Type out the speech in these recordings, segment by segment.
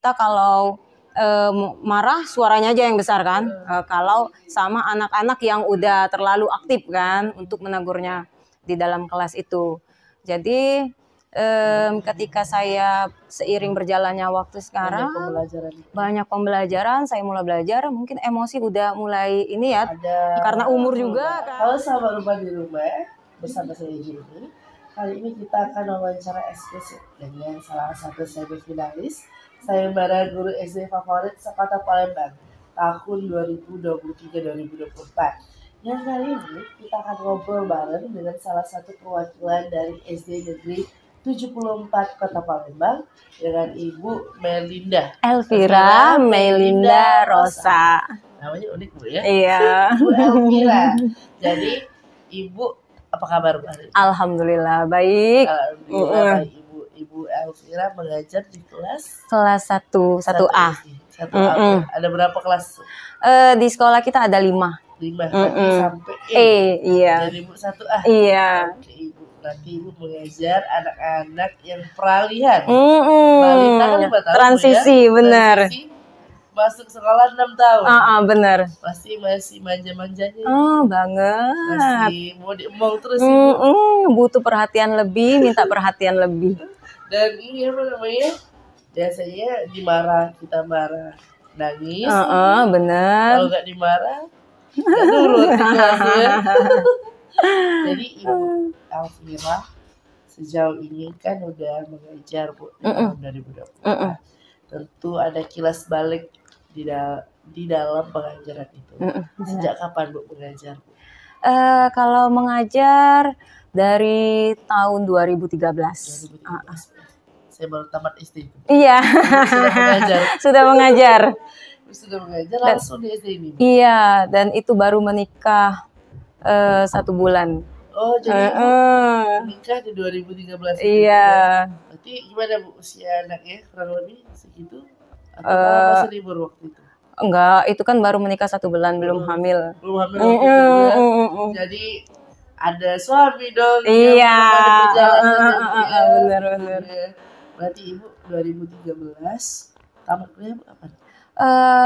kita kalau marah suaranya aja yang besar kan. Kalau sama anak-anak yang udah terlalu aktif kan untuk menegurnya di dalam kelas itu. Jadi ketika saya seiring berjalannya waktu sekarang banyak pembelajaran, saya mulai belajar, mungkin emosi udah mulai ini ya, karena umur juga kan. Halo sahabat rumah di rumah, bersama saya Juni. Kali ini kita akan wawancara eksklusif dengan salah satu semifinalis sayembara guru SD favorit sekota Palembang tahun 2023-2024. Yang kali ini kita akan ngobrol bareng dengan salah satu perwakilan dari SD Negeri 74 Kota Palembang dengan Ibu Melinda Elvira Melinda Rosa. Namanya unik Bu ya. Iya. Ibu Elvira. Jadi Ibu apa kabar Bu? Alhamdulillah baik. Alhamdulillah baik Ibu. Ibu Elvira mengajar di kelas 1A. 1A. Ada berapa kelas? Di sekolah kita ada 5. 5 sampai iya. Jadi Ibu 1A. Iya. Oke, Ibu. Nanti Ibu mengajar anak-anak yang peralihan. Balita kan 5 tahun. Transisi, ya? benar. Transisi, masuk sekolah 6 tahun. Benar. Masih manja-manjanya. Banget. Masih mau diemong terus Ibu. Butuh perhatian lebih, minta perhatian lebih. Dan ini apa namanya? Biasanya kita marah, nangis. Benar. Kalau nggak dimarah, nggak nurut kelasnya. Jadi Ibu Elvira sejauh ini kan udah mengajar Bu di tahun 2024. Tentu ada kilas balik di dalam pengajaran itu. Sejak kapan Bu mengajar Bu? Kalau mengajar dari tahun 2013. Saya baru tamat SD. Iya. Sudah mengajar. Sudah mengajar langsung di SD ini. Iya, dan itu baru menikah 1 bulan. Oh, jadi menikah di 2013. Iya. Berarti gimana Bu usia anaknya kurang lebih segitu? Atau masih libur waktu itu? Enggak, itu kan baru menikah 1 bulan, belum hamil. Belum hamil waktu itu. Jadi ada suami dong. Iya. Benar. Berarti Ibu 2013 tamat kuliah kapan?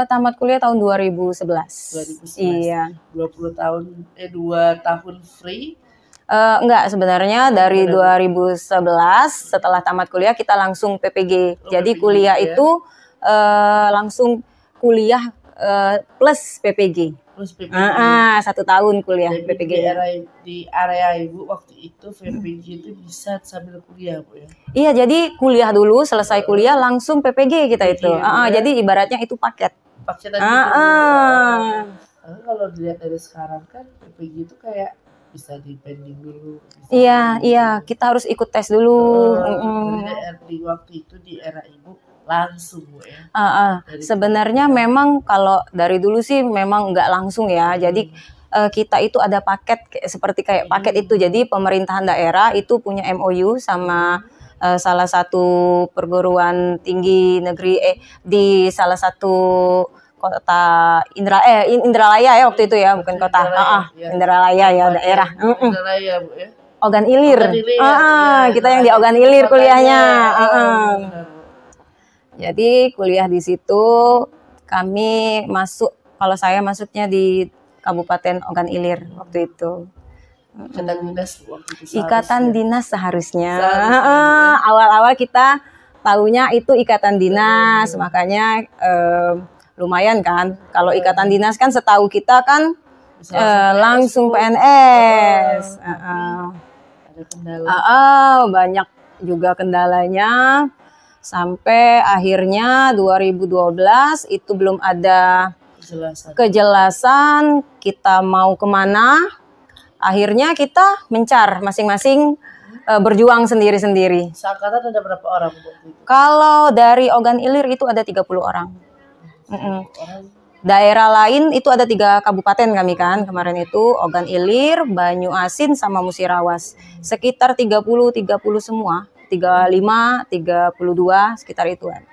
Tamat kuliah tahun 2011. Iya. 2 tahun free. Enggak, sebenarnya dari 2011 setelah tamat kuliah kita langsung PPG. Jadi kuliah itu langsung kuliah plus PPG. Plus PPG. 1 tahun kuliah jadi PPG. Di area Ibu waktu itu PPG itu bisa sambil kuliah Bu ya? Iya, jadi kuliah dulu, selesai kuliah langsung PPG kita itu. Jadi ibaratnya itu paket. Paket kalau dilihat dari sekarang kan PPG itu kayak bisa dipending dulu. Iya, kita harus ikut tes dulu. Di waktu itu di era Ibu langsung Bu ya. Sebenarnya memang kalau dari dulu sih memang nggak langsung ya. Jadi kita itu ada paket seperti kayak paket itu. Jadi pemerintahan daerah itu punya MOU sama salah satu perguruan tinggi negeri di salah satu kota Indralaya ya waktu itu ya, bukan kota. Indralaya ya daerah. Indralaya Bu ya. Ogan Ilir. Kita yang di Ogan Ilir kuliahnya. Jadi kuliah di situ kami masuk, kalau saya masuknya di Kabupaten Ogan Ilir waktu itu. Ikatan dinas waktu itu. Ikatan dinas seharusnya. Awal-awal kita taunya itu ikatan dinas, makanya lumayan kan. Kalau ikatan dinas kan setahu kita kan langsung PNS. Ada kendala. Banyak juga kendalanya. Sampai akhirnya 2012 itu belum ada kejelasan kita mau kemana. Akhirnya kita mencar masing-masing, berjuang sendiri-sendiri. Seangkatan ada berapa orang? Kalau dari Ogan Ilir itu ada 30 orang. Daerah lain itu ada 3 kabupaten kami kan kemarin itu, Ogan Ilir, Banyuasin sama Musirawas. Sekitar 30 semua. 35, 32 sekitar ituan.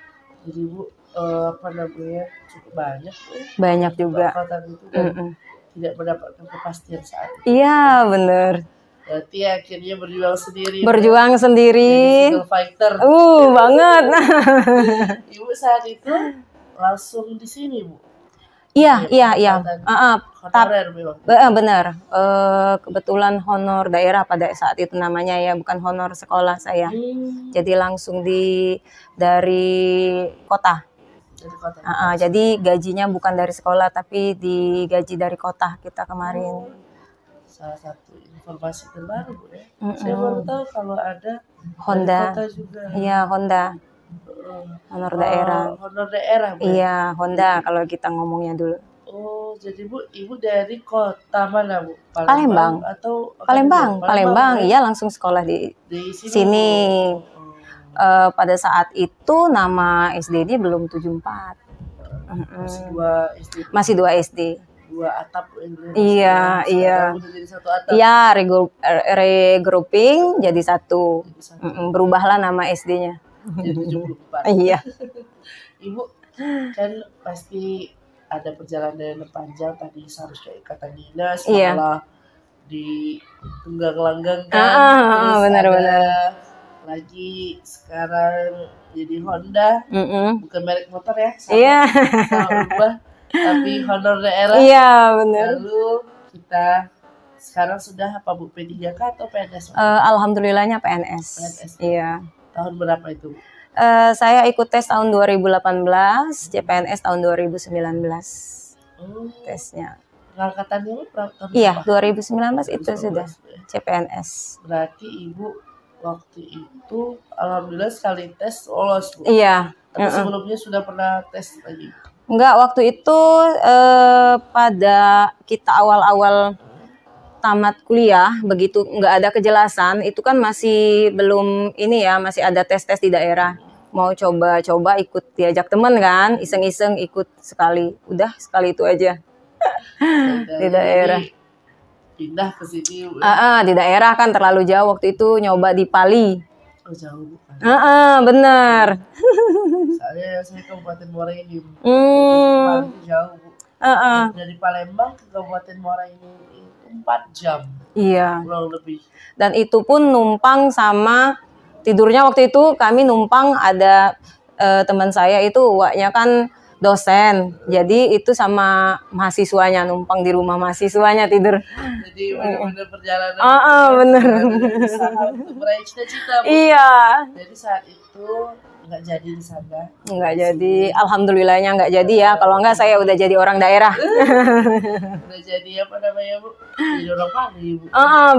Jadi Bu cukup banyak Bu. Banyak juga. Angkatan itu dan tidak mendapatkan kepastian saat itu. Iya, benar. Berarti akhirnya berjuang sendiri. Berjuang sendiri. Single fighter. Banget. Ibu saat itu langsung di sini, Bu. Iya. Honorer memang. Benar. Kebetulan honor daerah pada saat itu namanya ya, bukan honor sekolah saya. Jadi langsung dari kota. Dari kota. Jadi gajinya bukan dari sekolah tapi digaji dari kota kita kemarin. Salah satu informasi terbaru, Bu ya. Saya baru tahu kalau ada Honda. kota juga. Iya, Honda. Honor daerah. Honor daerah, Bu. Iya, Honda kalau kita ngomongnya dulu. Oh, jadi Bu, Ibu dari kota mana, Bu? Palembang. Atau Palembang. Iya, langsung sekolah di sini. Pada saat itu nama SD-nya belum 74. Masih 2 SD. 2 atap. Iya. Udah jadi 1 atap. Iya, regrouping jadi 1. Berubahlah nama SD-nya. Jadi 74. Iya. Ibu kan pasti ada perjalanan yang panjang tadi, seharusnya ikatan dinas, malah di tunggang langgang kan. Benar. Lagi sekarang jadi Honda, bukan merek motor ya, sama berubah, tapi honor daerah. Iya, benar. Lalu kita sekarang sudah apa, Bu, P3K atau PNS? Alhamdulillahnya PNS. Iya. Tahun berapa itu? Saya ikut tes tahun 2018, CPNS tahun 2019. Tesnya. Pengangkatannya tahun iya, 2019 itu sudah CPNS. Berarti Ibu waktu itu alhamdulillah sekali tes lolos, Bu. Iya. Tapi sebelumnya sudah pernah tes lagi? Enggak, waktu itu pada kita awal-awal tamat kuliah, begitu nggak ada kejelasan, itu kan masih belum ini ya, masih ada tes-tes di daerah. Mau coba-coba ikut diajak temen kan, iseng-iseng ikut sekali. Udah sekali itu aja. Di daerah. Pindah ke sini. Di daerah kan terlalu jauh, waktu itu nyoba di Pali. Oh, jauh bukan? Bener. Soalnya saya Kabupaten Muara Enim. Pali jauh, Bu. Dari Palembang ke Kabupaten Muara Enim 4 jam. Iya. Kurang lebih. Dan itu pun numpang sama tidurnya waktu itu kami numpang ada teman saya itu uaknya kan dosen. Jadi itu sama mahasiswanya numpang di rumah mahasiswanya tidur. Jadi benar-benar perjalanan. Benar. Untuk meraih cita-cita, Bu. Iya. Jadi saat itu nggak jadi di sana. Nggak jadi, alhamdulillahnya nggak jadi ya. Kalau nggak saya udah jadi orang daerah. Udah jadi apa namanya, Bu? Jadi orang Pali, Bu.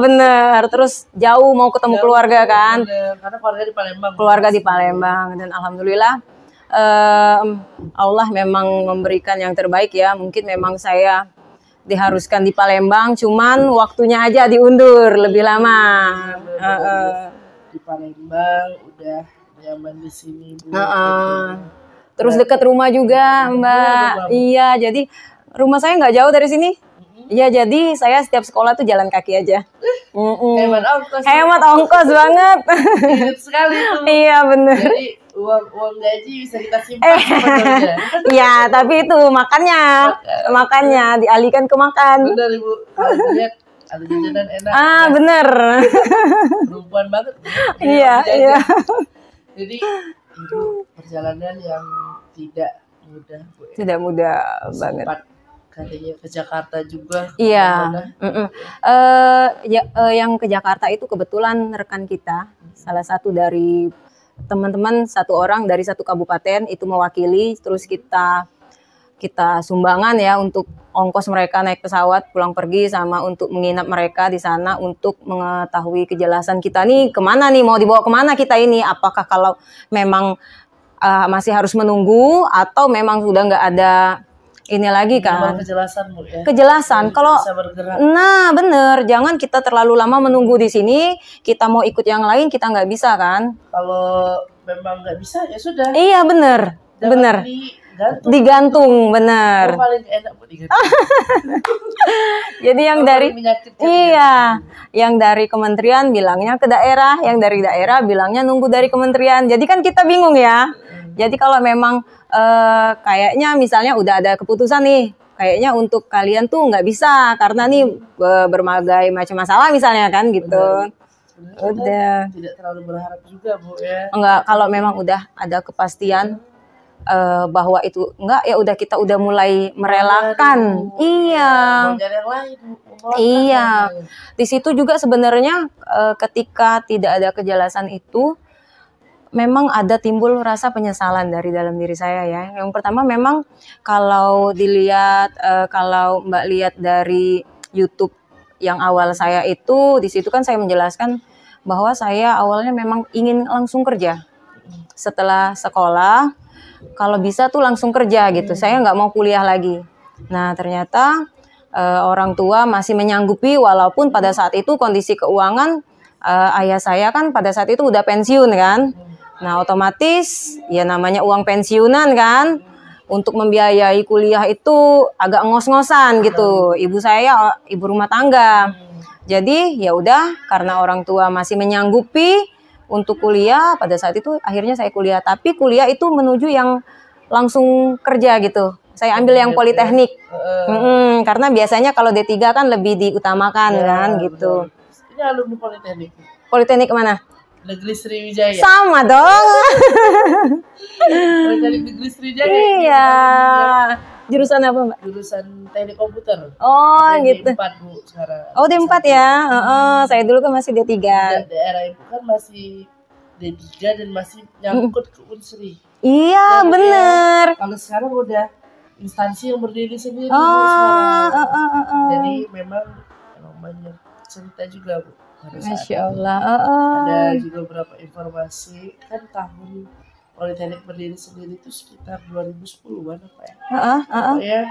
Bener. Terus jauh mau ketemu keluarga kan. Bener. Karena keluarga di Palembang. Keluarga di Palembang dan alhamdulillah Allah memang memberikan yang terbaik ya. Mungkin memang saya diharuskan di Palembang, cuman waktunya aja diundur lebih lama. Di Palembang udah nyaman di sini, Bu. Terus dekat rumah juga, Mbak. Iya, jadi rumah saya nggak jauh dari sini. Iya, jadi saya setiap sekolah tuh jalan kaki aja. Hemat ongkos banget. Irit sekali tuh. Iya, bener. Jadi uang gaji bisa kita simpan. Iya, tapi itu makannya dialihkan ke makan. Bener, Ibu. Kalau lihat ada jajanan enak. Bener. Perempuan banget. Iya. Jadi itu perjalanan yang tidak mudah, Bu. Tidak mudah banget. Sempat katanya ke Jakarta juga. Iya. Yang ke Jakarta itu kebetulan rekan kita, salah satu dari teman-teman, 1 orang dari 1 kabupaten itu mewakili, terus kita sumbangan ya untuk ongkos mereka naik pesawat pulang pergi sama untuk menginap mereka di sana untuk mengetahui kejelasan kita nih kemana nih, mau dibawa kemana kita ini, apakah kalau memang masih harus menunggu atau memang sudah nggak ada ini lagi kan. Kejelasan, Bu, ya. Kejelasan kalau bener, jangan kita terlalu lama menunggu di sini, kita mau ikut yang lain kita nggak bisa kan. Kalau memang nggak bisa ya sudah. Iya bener. Digantung, bener. Paling enak, Bu, digantung. Jadi yang dari kementerian bilangnya ke daerah, yang dari daerah bilangnya nunggu dari kementerian. Jadi kan kita bingung ya. Jadi kalau memang kayaknya misalnya udah ada keputusan nih, kayaknya untuk kalian tuh nggak bisa karena nih berbagai macam masalah misalnya kan gitu. Sebenarnya Udah. tidak terlalu berharap juga Bu ya. Enggak, kalau memang udah ada kepastian bahwa itu enggak, ya udah kita udah mulai merelakan. Iya. Mau nyari yang lain, mau Iya. yang lain. Di situ juga sebenarnya ketika tidak ada kejelasan itu memang ada timbul rasa penyesalan dari dalam diri saya ya. Yang pertama memang kalau dilihat kalau Mbak lihat dari YouTube yang awal saya itu, di situ kan saya menjelaskan bahwa saya awalnya memang ingin langsung kerja. Setelah sekolah, kalau bisa tuh langsung kerja gitu. Saya nggak mau kuliah lagi. Nah, ternyata orang tua masih menyanggupi walaupun pada saat itu kondisi keuangan ayah saya kan pada saat itu udah pensiun kan. Nah, otomatis ya namanya uang pensiunan kan. Untuk membiayai kuliah itu agak ngos-ngosan gitu. Ibu saya ibu rumah tangga. Jadi ya udah karena orang tua masih menyanggupi untuk kuliah, pada saat itu akhirnya saya kuliah. Tapi kuliah itu menuju yang langsung kerja gitu. Saya ambil yang politeknik. Karena biasanya kalau D3 kan lebih diutamakan kan gitu. Betul. Ini alumni politeknik. Politeknik mana? Negeri Sriwijaya. Sama dong. Politeknik Negeri Sriwijaya. Iya. Jurusan apa, Mbak? Jurusan teknik komputer. Oh, Tapi gitu. D4 Bu sekarang. Oh, D4 ya. Saya dulu kan masih D3. Daerah ibu kan masih D3 dan masih nyangkut ke Unsri. Iya, bener. Kalau sekarang udah instansi yang berdiri sendiri Bu, Oh, sekarang. Jadi memang banyak cerita juga Bu. Masya Allah. Ada juga beberapa informasi kan tahun politeknik berdiri sendiri itu sekitar 2010-an apa ya? Ya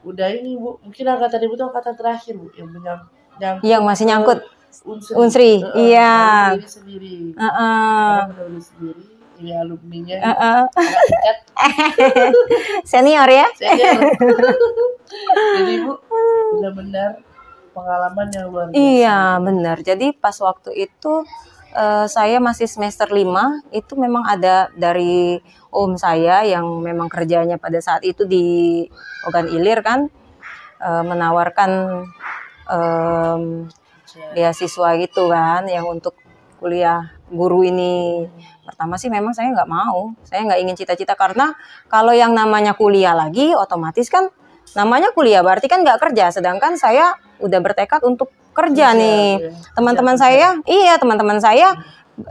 udah ini Bu, mungkin angkatan ibu itu angkatan terakhir Bu yang yang masih nyangkut Unsri. Unsri. Iya. Berdiri sendiri. Sekarang udah berdiri sendiri. Ini alumninya. Senior ya. Senior. Jadi Bu, benar-benar pengalaman yang luar biasa. Iya, benar. Jadi pas waktu itu saya masih semester 5, itu memang ada dari om saya yang memang kerjanya pada saat itu di Ogan Ilir kan, menawarkan beasiswa gitu kan, yang untuk kuliah guru ini. Pertama sih memang saya nggak mau, saya nggak ingin cita-cita karena kalau yang namanya kuliah lagi, otomatis kan namanya kuliah berarti kan nggak kerja, sedangkan saya udah bertekad untuk kerja nih. Teman-teman saya, teman-teman saya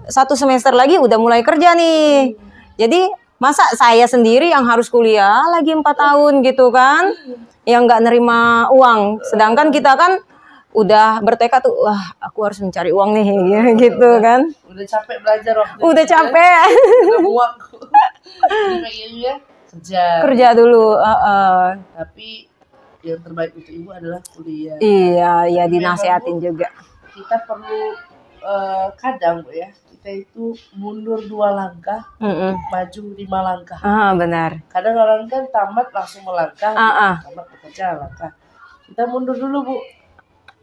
1 semester lagi udah mulai kerja nih. Jadi masa saya sendiri yang harus kuliah lagi 4 tahun gitu kan, yang nggak nerima uang. Sedangkan kita kan udah bertekad tuh, wah aku harus mencari uang nih gitu kan. Udah capek belajar waktu Udah itu, capek. Udah muak. Jadi pengennya kerja dulu. Tapi yang terbaik untuk ibu adalah kuliah. Iya, ya dinasihatin juga. Kita perlu kadang Bu ya, kita itu mundur 2 langkah, maju 5 langkah. Benar. Kadang orang kan tamat langsung melangkah, tamat bekerja langkah. Kita mundur dulu Bu,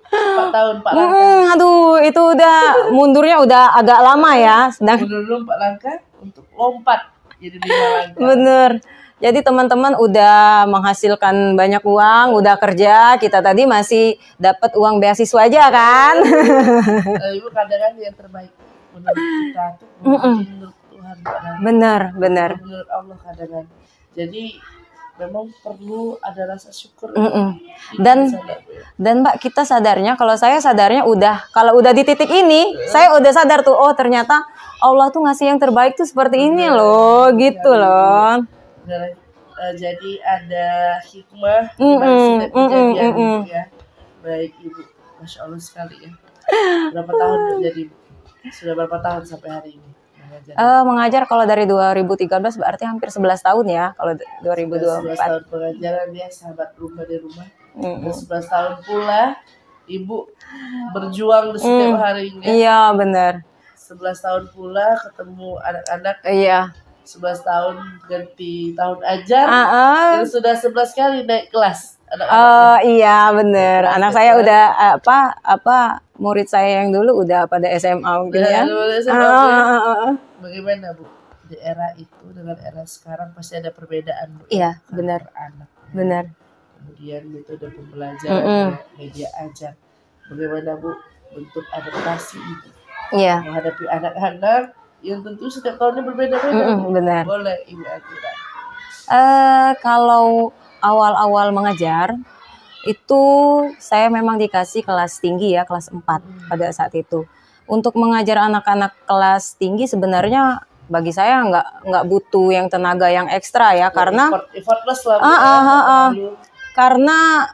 4 tahun 4 langkah. Aduh, itu udah mundurnya udah agak lama ya. Mundur dulu 4 langkah untuk lompat jadi 5 langkah. Bener. Jadi teman-teman udah menghasilkan banyak uang, udah kerja, kita tadi masih dapat uang beasiswa aja kan. Ibu kadang yang terbaik menurut kita tuh menurut Tuhan. Benar. Menurut Allah kadang. Jadi memang perlu ada rasa syukur. Dan Mbak, kita sadarnya, kalau saya sadarnya kalau udah di titik ini, saya udah sadar tuh, oh ternyata Allah tuh ngasih yang terbaik tuh seperti ini loh, gitu loh. Jadi ada hikmah dari setiap kejadian Ibu ya. Baik Ibu, Masya Allah sekali ya. Berapa tahun menjadi Ibu? Sudah berapa tahun sampai hari ini mengajar? Kalau dari 2013 berarti hampir 11 tahun ya. Kalau 2024 11 tahun pengajaran ya, sahabat rumah di rumah. 11 tahun pula Ibu berjuang di setiap harinya. Iya benar. 11 tahun pula ketemu anak-anak. Iya. 11 tahun ganti tahun ajar, dan sudah 11 kali naik kelas. Iya bener. Anak saya udah murid saya yang dulu udah pada SMA mungkin ya. Bagaimana Bu? Di era itu dengan era sekarang pasti ada perbedaan Bu. Iya benar. Anak. Benar. kemudian metode pembelajaran, media ajar. Bagaimana Bu bentuk adaptasi itu Iya. menghadapi anak-anak yang tentu setiap tahunnya berbeda-beda. Benar. Boleh Ibu Atira. Kalau awal-awal mengajar itu saya memang dikasih kelas tinggi ya, kelas 4 pada saat itu. Untuk mengajar anak-anak kelas tinggi sebenarnya bagi saya nggak butuh yang tenaga yang ekstra ya, karena effortless lah. Karena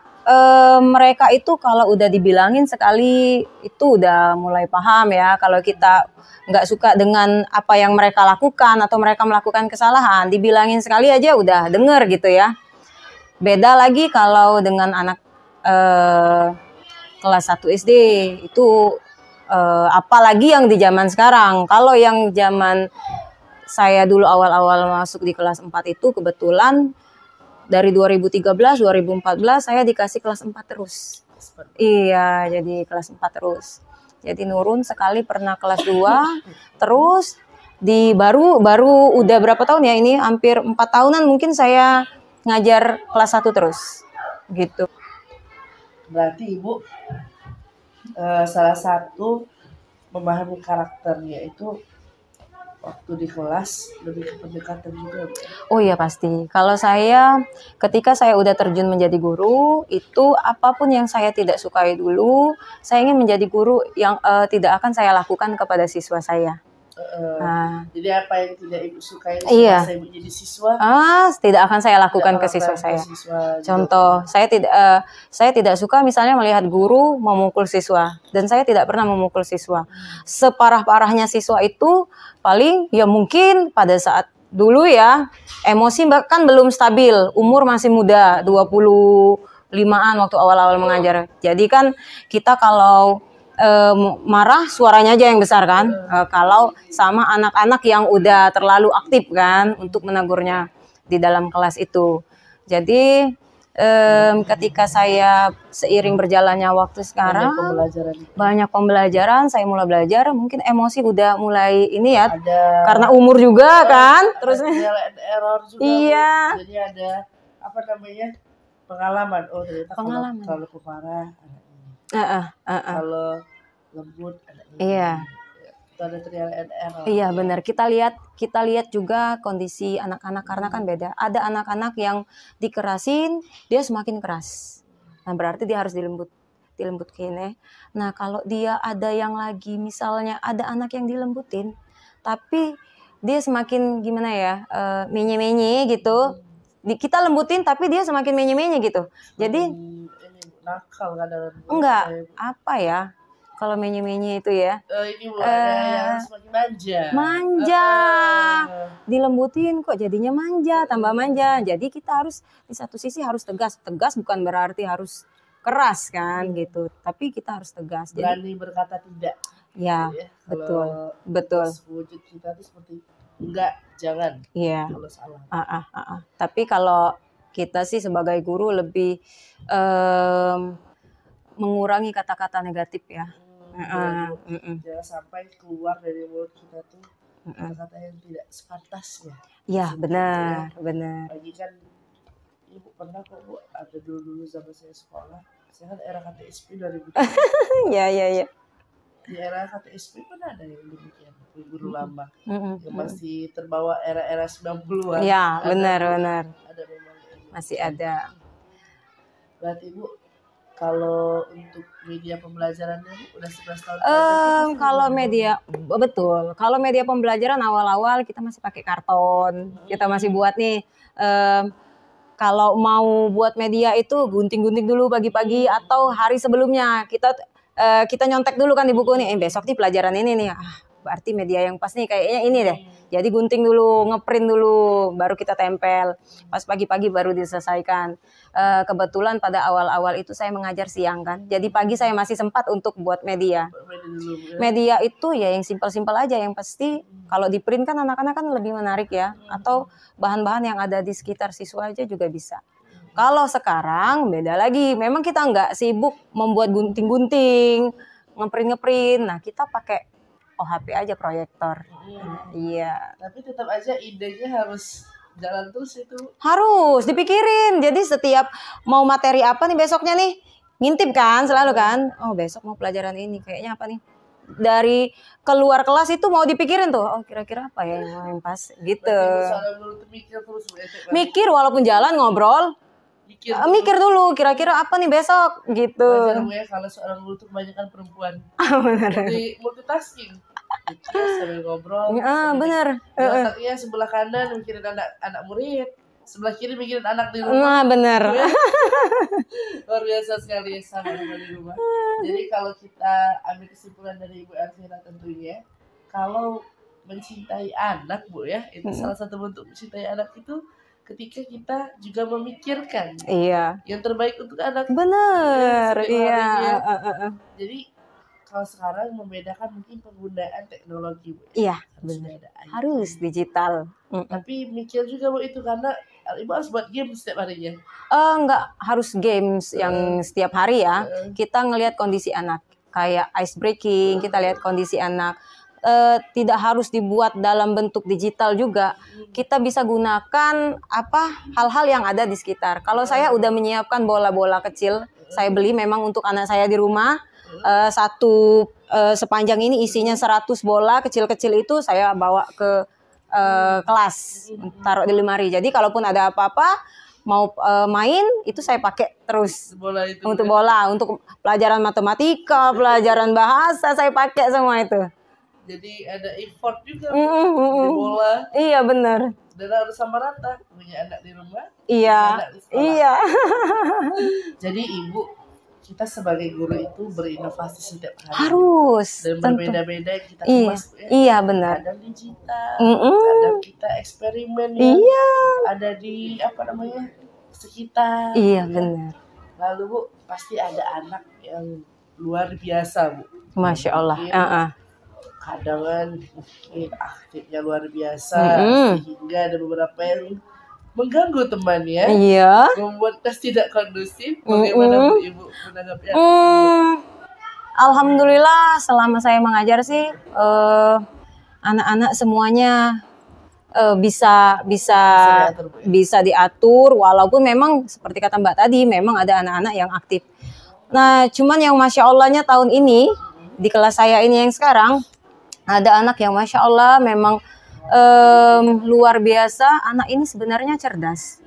mereka itu kalau udah dibilangin sekali itu udah mulai paham ya. Kalau kita nggak suka dengan apa yang mereka lakukan atau mereka melakukan kesalahan, dibilangin sekali aja udah denger gitu ya. Beda lagi kalau dengan anak kelas 1 SD itu apalagi yang di zaman sekarang. Kalau yang zaman saya dulu awal-awal masuk di kelas 4 itu kebetulan dari 2013, 2014 saya dikasih kelas 4 terus. Iya, jadi kelas 4 terus. Jadi nurun sekali pernah kelas 2, terus di baru udah berapa tahun ya ini, hampir 4 tahunan mungkin saya ngajar kelas 1 terus. Gitu. Berarti Ibu salah satu memahami karakternya itu waktu di kelas lebih ke pendekatan juga. Oh iya pasti. Kalau saya ketika saya udah terjun menjadi guru, itu apapun yang saya tidak sukai dulu, saya ingin menjadi guru yang tidak akan saya lakukan kepada siswa saya. Jadi apa yang tidak Ibu sukai iya. saya menjadi siswa? Tidak akan saya lakukan ke siswa saya. Contoh, saya tidak suka misalnya melihat guru memukul siswa, dan saya tidak pernah memukul siswa. Separah-parahnya siswa itu paling ya mungkin pada saat dulu ya, emosi bahkan belum stabil, umur masih muda, 25-an waktu awal-awal mengajar. Jadi kan kita kalau marah suaranya aja yang besar kan, kalau sama anak-anak yang udah terlalu aktif kan untuk menegurnya di dalam kelas itu. Jadi ketika saya seiring berjalannya waktu sekarang banyak pembelajaran, saya mulai belajar, mungkin emosi udah mulai ini ya, karena umur juga kan, terus error juga. Iya. Jadi ada apa namanya pengalaman, ternyata kalau pemarah kalau lembut iya. ada trial and error. Iya benar, kita lihat juga kondisi anak-anak karena kan beda. Ada anak-anak yang dikerasin dia semakin keras, nah berarti dia harus dilembutin ya. Nah kalau dia ada yang lagi misalnya ada anak yang dilembutin tapi dia semakin gimana ya, menye-menye gitu, kita lembutin tapi dia semakin menye-menye gitu. Jadi nakal kadang. Enggak, apa ya? Kalau menye-menye itu ya. Ini yang semakin manja. Manja. Dilembutin kok jadinya manja, tambah manja. Jadi kita harus di satu sisi harus tegas. Tegas bukan berarti harus keras kan gitu. Tapi kita harus tegas. Berani berkata tidak. Ya, betul. Betul. Wujud kita itu seperti enggak, jangan. Iya. Kalau salah. Tapi kalau kita sih sebagai guru lebih mengurangi kata-kata negatif ya. Jangan sampai keluar dari mulut kita tuh kata-kata yang tidak sepantasnya. Iya benar, benar. Lagi kan Ibu pernah kok Bu, ada dulu zaman saya sekolah, saya kan era KTSP 2000. Iya. Di era KTSP pun ada yang demikian, guru lama yang masih terbawa era-era 90-an. Iya benar. Ada memang masih ada. Berarti Bu, kalau untuk media pembelajarannya udah 11 tahun. Kalau media betul. Kalau media pembelajaran awal-awal kita masih pakai karton. Kita masih buat nih. Kalau mau buat media itu gunting-gunting dulu pagi-pagi atau hari sebelumnya. Kita nyontek dulu kan di buku nih. Besok nih pelajaran ini nih. Berarti media yang pas nih kayaknya ini deh. Jadi gunting dulu, ngeprint dulu, baru kita tempel. Pas pagi-pagi baru diselesaikan. Kebetulan pada awal-awal itu saya mengajar siang kan. Jadi pagi saya masih sempat untuk buat media. Media itu ya yang simpel-simpel aja. Yang pasti kalau di print kan anak-anak kan lebih menarik ya. Atau bahan-bahan yang ada di sekitar siswa aja juga bisa. Kalau sekarang beda lagi. Memang kita nggak sibuk membuat gunting-gunting, ngeprint. Nah kita pakai HP aja, proyektor. Iya. Tapi tetap aja idenya harus jalan terus itu. Harus dipikirin. Jadi setiap mau materi apa nih besoknya nih, ngintip kan selalu kan. Oh besok mau pelajaran ini, kayaknya apa nih. Dari keluar kelas itu mau dipikirin tuh. Oh kira-kira apa ya yang pas gitu. Berarti seorang guru tuh mikir terus Bu, Mikir walaupun jalan ngobrol. Mikir dulu kira-kira apa nih besok gitu. Wajar Bu ya kalau seorang guru tuh kebanyakan perempuan. Bener. Jadi multitasking. Mikir sambil ngobrol. Bener. Di otaknya sebelah kanan mikirin anak murid, sebelah kiri mikirin anak di rumah. Nah bener. Luar biasa sekali sama di rumah. Jadi kalau kita ambil kesimpulan dari Ibu Elvira tentunya, kalau mencintai anak Bu ya, itu salah satu bentuk mencintai anak itu ketika kita juga memikirkan Iya. yang terbaik untuk anak. Bener. Iya. Jadi kalau sekarang membedakan mungkin penggunaan teknologi Bu. Iya. Benar. Harus digital. Tapi mikir juga Bu itu karena Ibu harus buat game setiap harinya. Enggak harus games yang setiap hari ya. Kita ngelihat kondisi anak. Kayak ice breaking, kita lihat kondisi anak. Tidak harus dibuat dalam bentuk digital juga. Kita bisa gunakan hal-hal yang ada di sekitar. Kalau saya udah menyiapkan bola-bola kecil, saya beli memang untuk anak saya di rumah. Satu sepanjang ini isinya 100 bola kecil-kecil itu saya bawa ke kelas, taruh di lemari. Jadi kalaupun ada apa-apa mau main itu saya pakai terus bola itu untuk bola, untuk pelajaran matematika, pelajaran bahasa saya pakai semua itu. Jadi ada effort juga di bola. Iya benar. Dan harus sama rata punya anak di rumah. Iya. Anak di sekolah. Iya. Jadi Ibu, kita sebagai guru itu berinovasi setiap hari. Harus. Dan berbeda-beda kita kemas. Iya benar. Kadang digital, kadang kita eksperimen ya. Iya. Ada di sekitar. Iya benar. Lalu Bu, pasti ada anak yang luar biasa Bu. Masya Allah. Kadang mungkin aktifnya luar biasa sehingga ada beberapa yang mengganggu temannya, membuat tes tidak kondusif. Bagaimana Bu Ibu menanggapi Alhamdulillah selama saya mengajar sih anak-anak semuanya bisa diatur walaupun memang seperti kata Mbak tadi memang ada anak-anak yang aktif. Nah cuman yang Masya Allahnya tahun ini di kelas saya ini yang sekarang ada anak yang Masya Allah memang luar biasa. Anak ini sebenarnya cerdas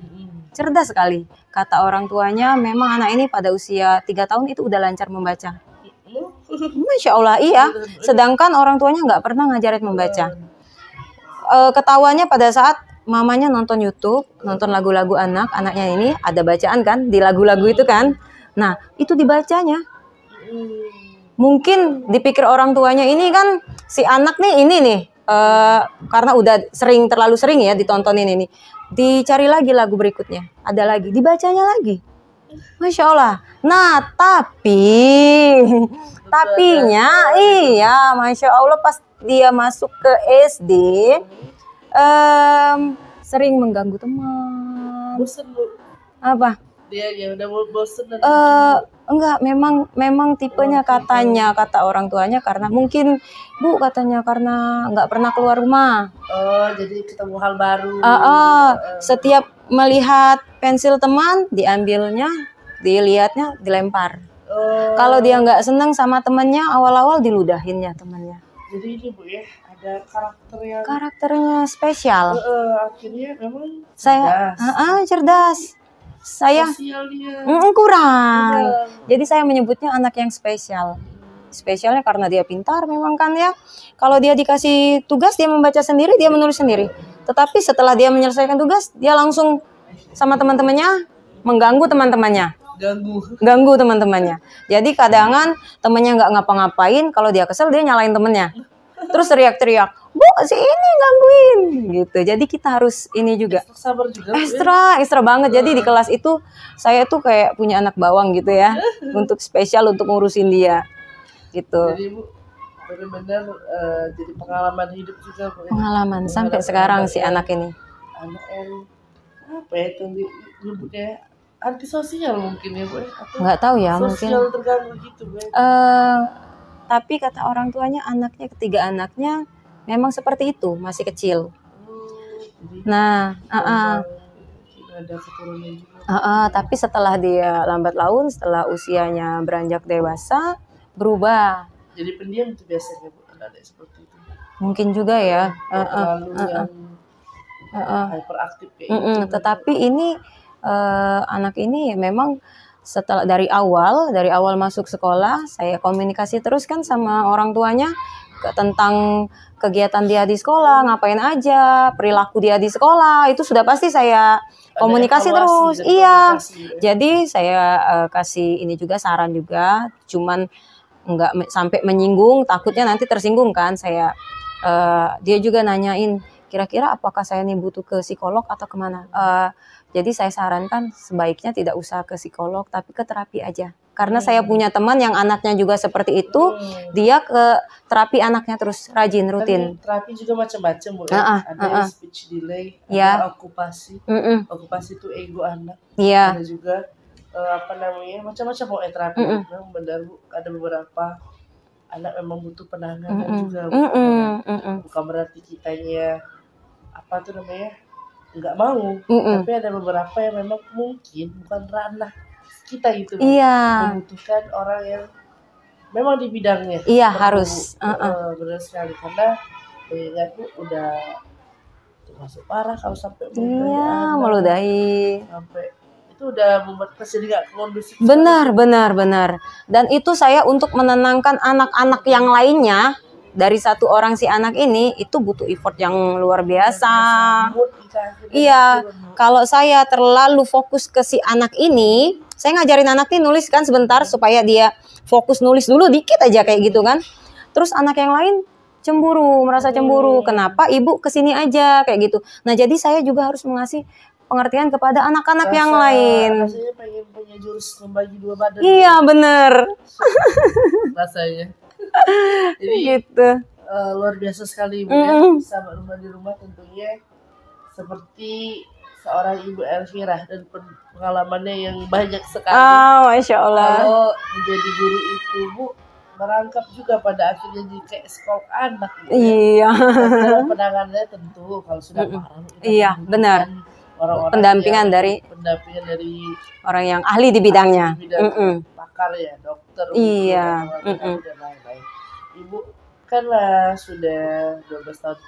sekali. Kata orang tuanya memang anak ini pada usia 3 tahun itu udah lancar membaca. Masya Allah iya. Sedangkan orang tuanya nggak pernah ngajarin membaca. Ketawanya pada saat mamanya nonton YouTube, nonton lagu-lagu anaknya ini ada bacaan kan di lagu-lagu itu kan. Nah itu dibacanya. Mungkin dipikir orang tuanya ini kan si anak nih ini nih karena udah terlalu sering ya ditontonin ini, dicari lagi lagu berikutnya, ada lagi dibacanya lagi. Masya Allah. Nah tapinya iya Masya Allah pas dia masuk ke SD sering mengganggu teman. Bosen Bu. Apa? Dia ya udah bosen dan enggak memang tipenya kata orang tuanya karena mungkin Bu katanya karena nggak pernah keluar rumah. Jadi ketemu hal baru. Setiap melihat pensil teman diambilnya, dilihatnya, dilempar. Kalau dia nggak senang sama temannya awal-awal diludahinnya temannya. Jadi ini Bu ya ada karakternya spesial. Akhirnya memang cerdas. Saya kurang. Jadi saya menyebutnya anak yang spesial. Spesialnya karena dia pintar memang kan ya. Kalau dia dikasih tugas dia membaca sendiri, dia menulis sendiri. Tetapi setelah dia menyelesaikan tugas, dia langsung sama teman-temannya mengganggu teman-temannya. Ganggu teman-temannya. Jadi kadang temannya nggak ngapa-ngapain, kalau dia kesel dia nyalain temannya. Terus teriak-teriak, Bu si ini gangguin gitu. Jadi kita harus ini juga sabar juga extra banget. Jadi di kelas itu saya tuh kayak punya anak bawang gitu ya, untuk spesial untuk ngurusin dia gitu. Jadi Bu benar-benar jadi pengalaman hidup juga Bu ya? Pengalaman sampai sekarang si anak ini. Anak yang apa ya itu nyebutnya antisosial mungkin ya Bu? Nggak tahu ya sosial mungkin. Sosial terganggu gitu Bu. Tapi kata orang tuanya ketiga anaknya memang seperti itu, masih kecil. Jadi Nah, memang mungkin ada keturunan juga. tapi setelah dia lambat laun, setelah usianya beranjak dewasa, berubah. Jadi pendiam itu biasanya Bu, anak-anak seperti itu. Mungkin juga ya. Nggak terlalu yang hyperaktif kayak gitu. Tetapi ini anak ini memang setelah dari awal masuk sekolah, saya komunikasi terus kan sama orang tuanya tentang kegiatan dia di sekolah, ngapain aja, perilaku dia di sekolah, itu sudah pasti saya komunikasi terus. Iya. Jadi saya kasih ini juga saran juga, cuman nggak sampai menyinggung, takutnya nanti tersinggung kan. Saya dia juga nanyain kira-kira apakah saya ini butuh ke psikolog atau kemana. Jadi saya sarankan sebaiknya tidak usah ke psikolog, tapi ke terapi aja. Karena saya punya teman yang anaknya juga seperti itu, dia ke terapi anaknya terus rajin, rutin. Kan terapi juga macam-macam Bu. Ada yang speech delay, ada okupasi. Okupasi itu ego anak. Ada juga macam-macam Bu terapi. Memang benar Bu, ada beberapa anak memang butuh penanganan juga. Bukan berarti kitanya nggak mau, tapi ada beberapa yang memang mungkin bukan ranah kita gitu, membutuhkan orang yang memang di bidangnya. Iya harus. Benar sekali, karena ingat Bu udah termasuk parah kalau sampai meludahi sampai itu udah membuat jadi nggak kondusif. Benar. Dan itu saya untuk menenangkan anak-anak yang lainnya. Dari satu orang si anak ini itu butuh effort yang luar biasa. Iya, kalau saya terlalu fokus ke si anak ini, saya ngajarin anak ini nulis kan sebentar supaya dia fokus nulis dulu dikit aja kayak gitu kan. Terus anak yang lain cemburu, merasa cemburu. Kenapa ibu kesini aja kayak gitu. Nah jadi saya juga harus mengasih pengertian kepada anak-anak yang lain. Rasanya pengen punya jurus membagi dua badan. Iya bener. Rasanya. Jadi gitu. Luar biasa sekali Bu ya, sahabat rumah di rumah tentunya seperti seorang Ibu Elvira dan pengalamannya yang banyak sekali. Masya Allah. Kalau menjadi guru itu Bu merangkap juga pada akhirnya jadi kayak psikolog anak gitu. Iya. Dalam penanganannya tentu kalau sudah parah. Iya benar. Orang-orang pendampingan dari orang yang ahli di bidangnya. Pakar ya, dokter. Iya. Dan lain-lain. Ibu kan lah sudah 12 tahun.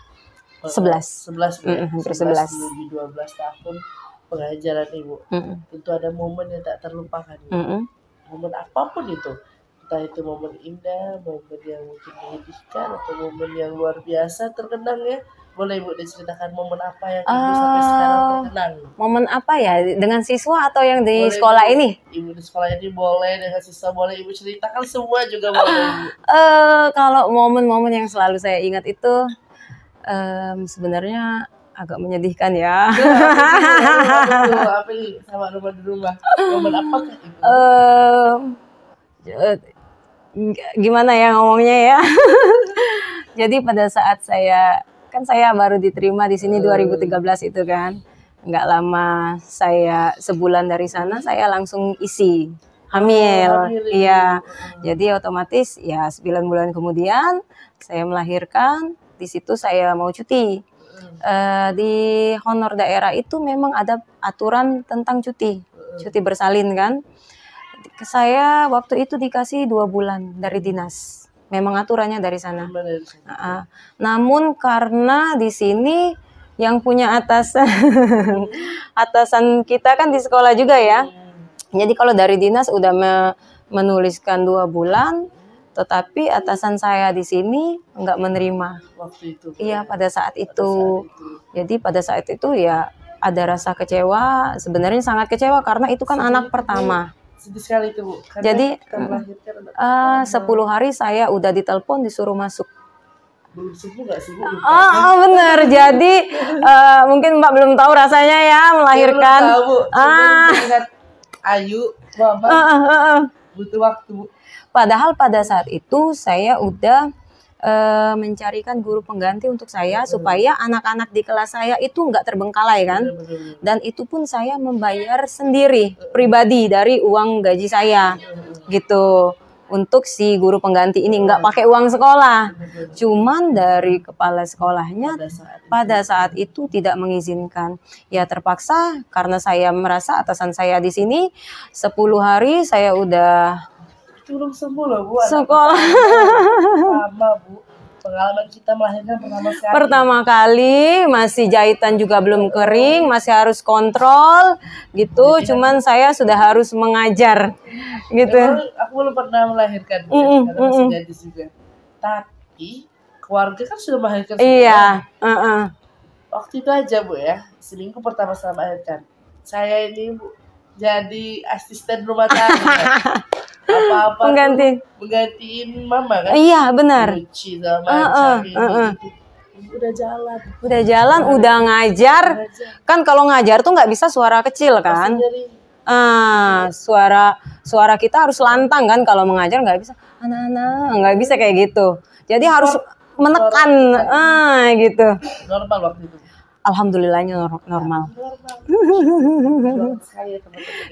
11 hampir 11 menuju 12 tahun pengajaran Ibu. Tentu ada momen yang tak terlupakan. Momen apapun itu. Entah itu momen indah, momen yang mungkin menyedihkan, atau momen yang luar biasa terkenang ya. Boleh Ibu diceritakan momen apa yang Ibu sampai sekarang terkenang? Momen apa ya? Dengan siswa atau yang di sekolah ini? Ibu di sekolah ini boleh, dengan siswa boleh Ibu ceritakan, semua juga boleh Ibu. Kalau momen-momen yang selalu saya ingat itu sebenarnya agak menyedihkan ya. Apa nih sama rumah di rumah? Momen apakah Ibu? Gimana ya ngomongnya ya? Jadi pada saat saya baru diterima di sini 2013 itu kan, nggak lama saya sebulan dari sana saya langsung isi hamil. Iya, jadi otomatis ya 9 bulan kemudian saya melahirkan. Di situ saya mau cuti. Di honor daerah itu memang ada aturan tentang cuti bersalin kan. Saya waktu itu dikasih 2 bulan dari dinas. Memang aturannya dari sana. Namun karena di sini yang punya atasan kita kan di sekolah juga ya. Jadi kalau dari dinas udah menuliskan 2 bulan, tetapi atasan saya di sini nggak menerima. Waktu itu. Iya pada saat itu. Jadi pada saat itu ya ada rasa kecewa. Sebenarnya sangat kecewa karena itu kan anak pertama. Sedih sekali itu Bu. Jadi 10 hari saya udah ditelepon disuruh masuk. Belum subuh nggak sih Bu? Bener. Jadi mungkin Mbak belum tahu rasanya ya melahirkan. Belum tahu Bu. Lihat Ayu, Mama butuh waktu Bu. Padahal pada saat itu saya udah mencarikan guru pengganti untuk saya supaya anak-anak di kelas saya itu nggak terbengkalai kan. Dan itu pun saya membayar sendiri pribadi dari uang gaji saya gitu. untuk si guru pengganti ini, nggak pakai uang sekolah. Cuman dari kepala sekolahnya pada saat itu tidak mengizinkan. Ya terpaksa karena saya merasa atasan saya di sini 10 hari saya udah Belum sembuh loh Bu. sekolah. Sama Bu. Pengalaman kita melahirkan pertama sekali. Pertama kali masih jahitan juga belum kering, masih harus kontrol gitu. Cuman saya sudah harus mengajar gitu. Memang aku belum pernah melahirkan Bu, ya, karena masih gadis juga. Tapi keluarga kan sudah melahirkan semua. Iya. Waktu itu aja Bu ya, seminggu pertama saya melahirkan. Saya ini Bu jadi asisten rumah tangga. Apa-apa menggantiin mama kan? Iya benar. Cuci sama udah jalan. Udah jalan, udah ngajar. Kan kalau ngajar tuh nggak bisa suara kecil kan? Suara kita harus lantang kan kalau mengajar, nggak bisa. Anak-anak nggak bisa kayak gitu. Jadi harus menekan, gitu. Normal waktu itu. Alhamdulillahnya normal.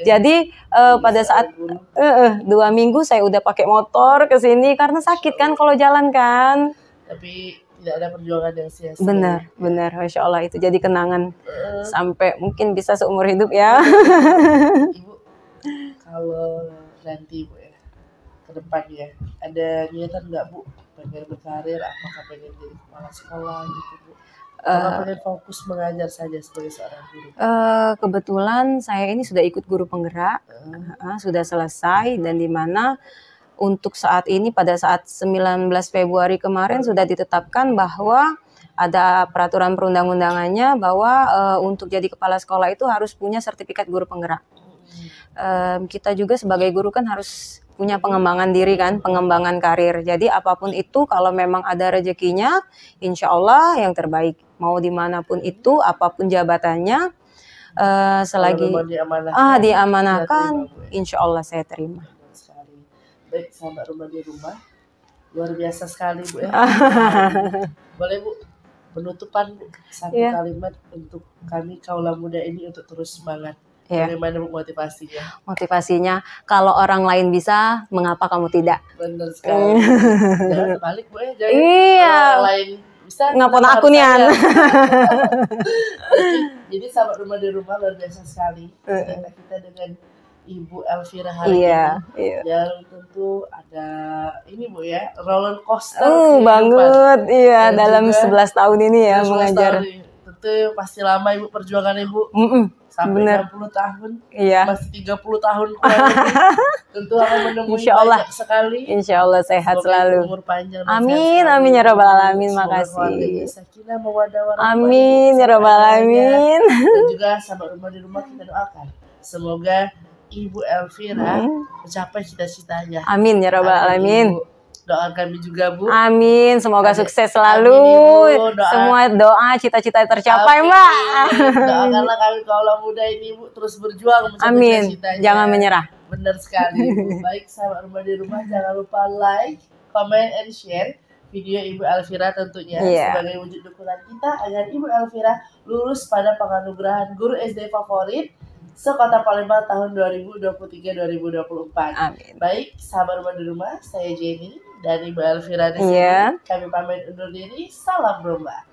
Jadi pada saat 2 minggu saya udah pakai motor ke sini karena sakit kan kalau jalan kan. Tapi tidak ada perjuangan yang sia-sia. Benar, Masya Allah itu jadi kenangan sampai mungkin bisa seumur hidup ya. Ibu, kalau nanti Bu ya ke depan ya ada niatan nggak Bu pengen berkarir, apakah pengen jadi kepala sekolah gitu Bu? Apakah pengen fokus mengajar saja sebagai seorang guru? Kebetulan saya ini sudah ikut guru penggerak, sudah selesai, dan di mana untuk saat ini pada saat 19 Februari kemarin sudah ditetapkan bahwa ada peraturan perundang-undangannya bahwa untuk jadi kepala sekolah itu harus punya sertifikat guru penggerak. Kita juga sebagai guru kan harus punya pengembangan diri kan, pengembangan karir. Jadi apapun itu kalau memang ada rezekinya, insya Allah yang terbaik. Mau dimanapun itu, apapun jabatannya, selagi diamanahkan, insya Allah saya terima. Baik, sahabat rumah di rumah, luar biasa sekali Bu ya. Boleh Bu, penutupan satu kalimat untuk kami kaula muda ini untuk terus semangat. Bagaimana motivasinya? Motivasinya, kalau orang lain bisa, mengapa kamu tidak? Benar sekali. Jangan terbalik Bu ya. Jangan orang lain bisa, ngapun aku nian. Jadi sahabat rumah di rumah luar biasa sekali. Kita dengan Ibu Elvira hari ini, yang tentu ada ini Bu ya, roller coaster banget, dalam 11 tahun ini ya mengajar. Tentu pasti lama Ibu perjuangan Ibu. Sampai 60 tahun, masih 30 tahun kurang lebih. Tentu akan menemui banyak sekali. Insya Allah sehat selalu. Umur panjang. Amin, amin ya rabbal alamin. Makasih. Amin ya rabbal alamin. Dan juga sahabat rumah di rumah kita doakan, semoga Ibu Elvira mencapai cita-citanya. Amin ya rabbal alamin. Doa kami juga Bu. Amin, semoga sukses selalu. Semua doa cita-cita tercapai Mbak. Doakanlah kami kaula muda ini Bu terus berjuang mencapai cita-citanya. Jangan menyerah. Benar sekali Bu. Baik sahabat rumah di rumah, jangan lupa like, comment, and share video Ibu Elvira tentunya sebagai wujud dukungan kita agar Ibu Elvira lulus pada penganugerahan guru SD favorit sekota Palembang tahun 2023-2024. Amin. Baik, sahabat rumah di rumah, saya Jenny dan Ibu Elvira di sini. Kami pamit undur diri. Salam Rumah.